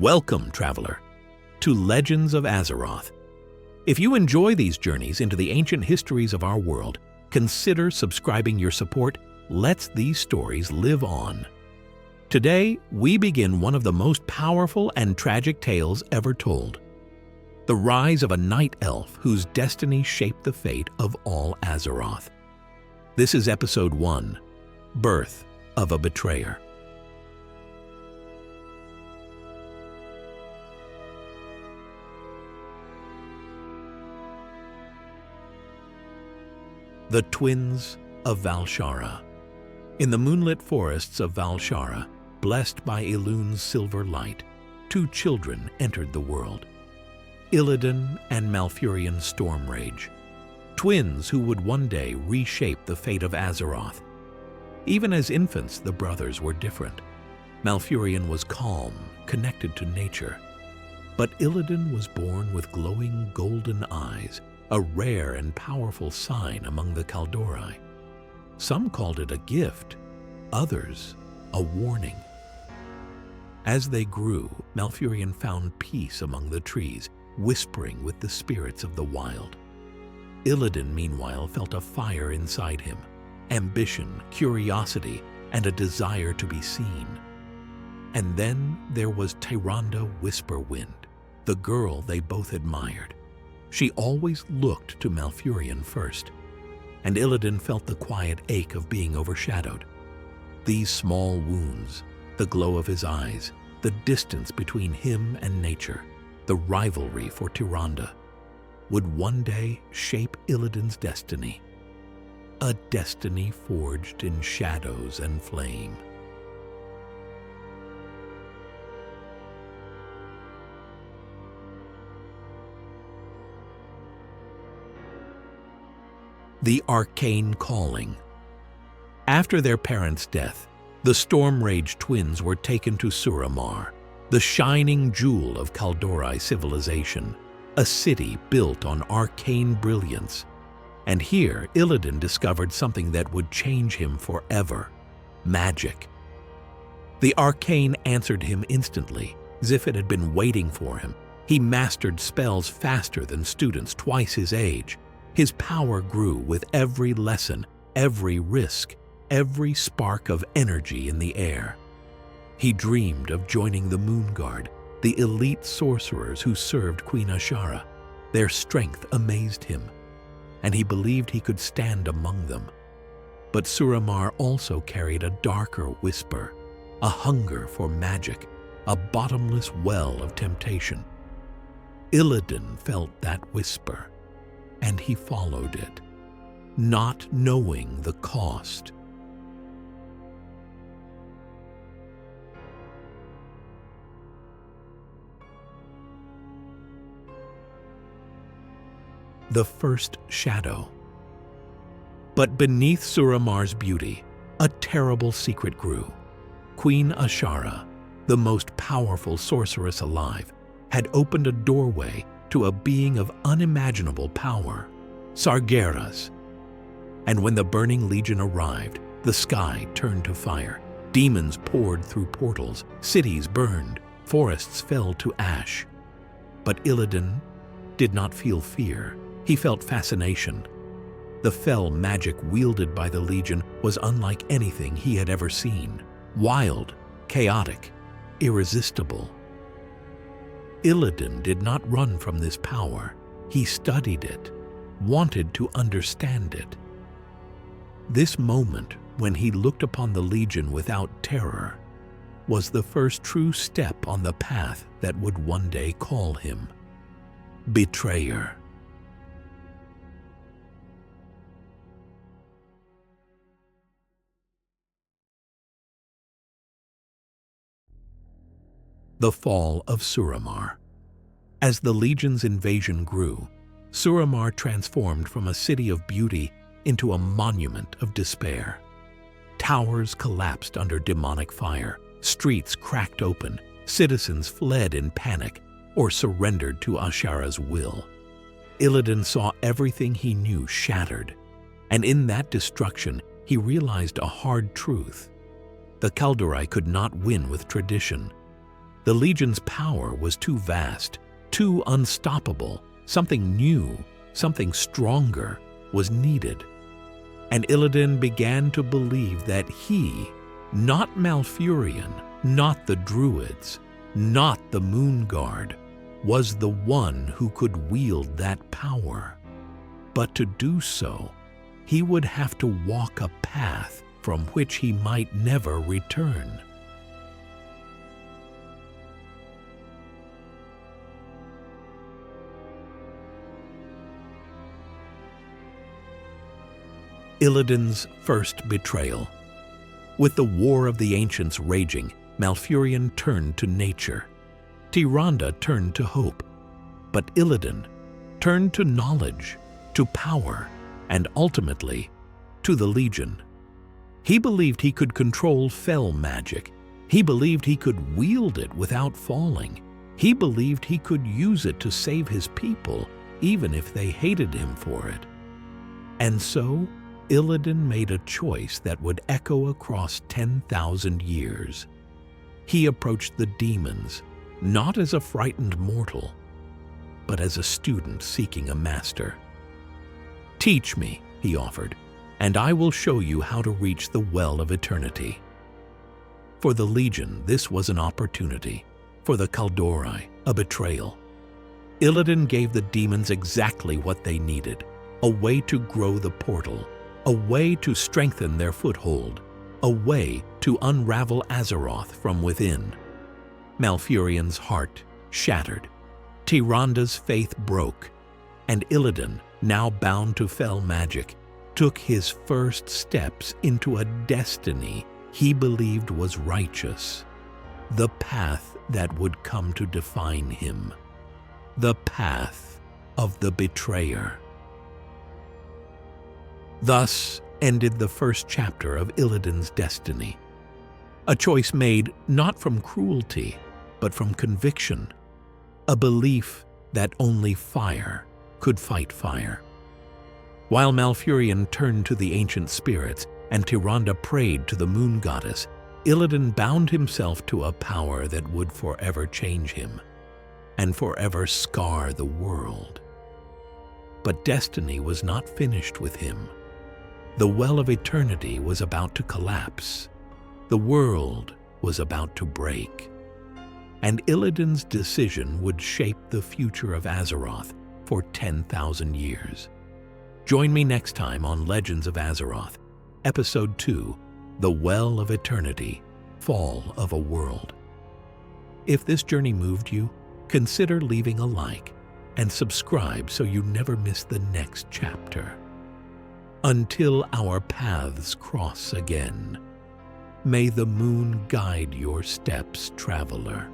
Welcome, traveler, to Legends of Azeroth. If you enjoy these journeys into the ancient histories of our world, consider subscribing. Your support lets these stories live on. Today, we begin one of the most powerful and tragic tales ever told. The rise of a night elf whose destiny shaped the fate of all Azeroth. This is Episode 1, Birth of a Betrayer. The Twins of Valshara. In the moonlit forests of Valshara, blessed by Elun's silver light, two children entered the world. Illidan and Malfurion Stormrage, twins who would one day reshape the fate of Azeroth. Even as infants, the brothers were different. Malfurion was calm, connected to nature. But Illidan was born with glowing golden eyes, a rare and powerful sign among the Kaldorei. Some called it a gift, others a warning. As they grew, Malfurion found peace among the trees, whispering with the spirits of the wild. Illidan, meanwhile, felt a fire inside him, ambition, curiosity, and a desire to be seen. And then there was Tyrande Whisperwind, the girl they both admired. She always looked to Malfurion first, and Illidan felt the quiet ache of being overshadowed. These small wounds, the glow of his eyes, the distance between him and nature, the rivalry for Tyrande, would one day shape Illidan's destiny. A destiny forged in shadows and flame. The Arcane Calling. After their parents' death, the Stormrage twins were taken to Suramar, the shining jewel of Kaldorei civilization, a city built on arcane brilliance. And here, Illidan discovered something that would change him forever: magic. The arcane answered him instantly, as if it had been waiting for him. He mastered spells faster than students twice his age. His power grew with every lesson, every risk, every spark of energy in the air. He dreamed of joining the Moonguard, the elite sorcerers who served Queen Ashara. Their strength amazed him, and he believed he could stand among them. But Suramar also carried a darker whisper, a hunger for magic, a bottomless well of temptation. Illidan felt that whisper, and he followed it, not knowing the cost. The first shadow. But beneath Suramar's beauty, a terrible secret grew. Queen Ashara, the most powerful sorceress alive, had opened a doorway to a being of unimaginable power, Sargeras. And when the Burning Legion arrived, the sky turned to fire. Demons poured through portals, cities burned, forests fell to ash. But Illidan did not feel fear. He felt fascination. The fell magic wielded by the Legion was unlike anything he had ever seen. Wild, chaotic, irresistible. Illidan did not run from this power. He studied it, wanted to understand it. This moment, when he looked upon the Legion without terror, was the first true step on the path that would one day call him Betrayer. The fall of Suramar. As the Legion's invasion grew, Suramar transformed from a city of beauty into a monument of despair. Towers collapsed under demonic fire, streets cracked open, citizens fled in panic or surrendered to Ashara's will. Illidan saw everything he knew shattered, and in that destruction he realized a hard truth. The Kaldorei could not win with tradition. The Legion's power was too vast, too unstoppable. Something new, something stronger was needed. And Illidan began to believe that he, not Malfurion, not the Druids, not the Moon Guard, was the one who could wield that power. But to do so, he would have to walk a path from which he might never return. Illidan's first betrayal. With the War of the Ancients raging, Malfurion turned to nature. Tyrande turned to hope. But Illidan turned to knowledge, to power, and ultimately, to the Legion. He believed he could control fell magic. He believed he could wield it without falling. He believed he could use it to save his people, even if they hated him for it. And so, Illidan made a choice that would echo across 10,000 years. He approached the demons, not as a frightened mortal, but as a student seeking a master. "Teach me," he offered, "and I will show you how to reach the Well of Eternity." For the Legion, this was an opportunity. For the Kaldorei, a betrayal. Illidan gave the demons exactly what they needed: a way to grow the portal, a way to strengthen their foothold, a way to unravel Azeroth from within. Malfurion's heart shattered. Tyrande's faith broke. And Illidan, now bound to fell magic, took his first steps into a destiny he believed was righteous. The path that would come to define him. The path of the betrayer. Thus ended the first chapter of Illidan's destiny. A choice made not from cruelty, but from conviction. A belief that only fire could fight fire. While Malfurion turned to the ancient spirits and Tyrande prayed to the moon goddess, Illidan bound himself to a power that would forever change him and forever scar the world. But destiny was not finished with him. The Well of Eternity was about to collapse. The world was about to break. And Illidan's decision would shape the future of Azeroth for 10,000 years. Join me next time on Legends of Azeroth, Episode 2, The Well of Eternity, Fall of a World. If this journey moved you, consider leaving a like and subscribe so you never miss the next chapter. Until our paths cross again, may the moon guide your steps, traveler.